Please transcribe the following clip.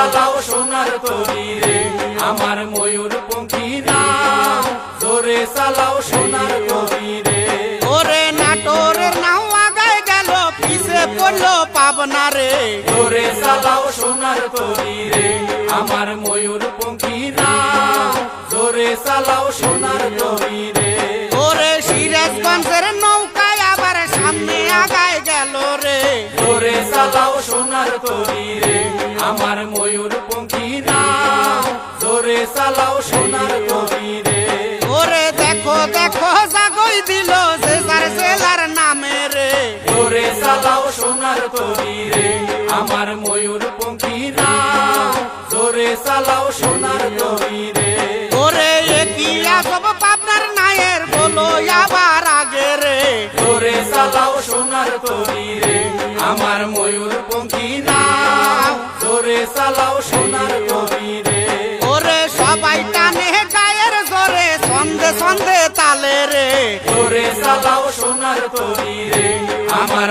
চালাও সোনার তরি রে আমার ময়ূর পঙ্খী নাও জোরে চালাও সোনার তরি রে। ওরে নাটোরের নাও আগায় গেল পিছে পড়লো পাবনা রে জোরে চালাও সোনার তরি রে আমার ময়ূর পঙ্খী নাও জোরে চালাও সোনার তরি রে। ওরে সিরাজগঞ্জের নৌকায় আবার সামনে আগায় গেল রে জোরে চালাও সোনার তরি রে আমার ময়ূর পঙ্খী নাও জোরে চালাও সোনার তরি রে। ওরে দেখো দেখো জাগই দিল যে যার জেলার নামে রে জোরে চালাও সোনার তরি রে আমার ময়ূর পঙ্খী নাও জোরে চালাও সোনার তরি রে। ওরে একই আসব পাবনার নায়ের বলো আবার আগে রে জোরে চালাও সোনার তরি রে আমার ময়ূর পঙ্খী নাও জোরে চালাও সোনার তরি রে। ওরে সবাই টানে গায়ের জোরে ছন্দে ছন্দে তালে রে জোরে চালাও সোনার তরি রে আমার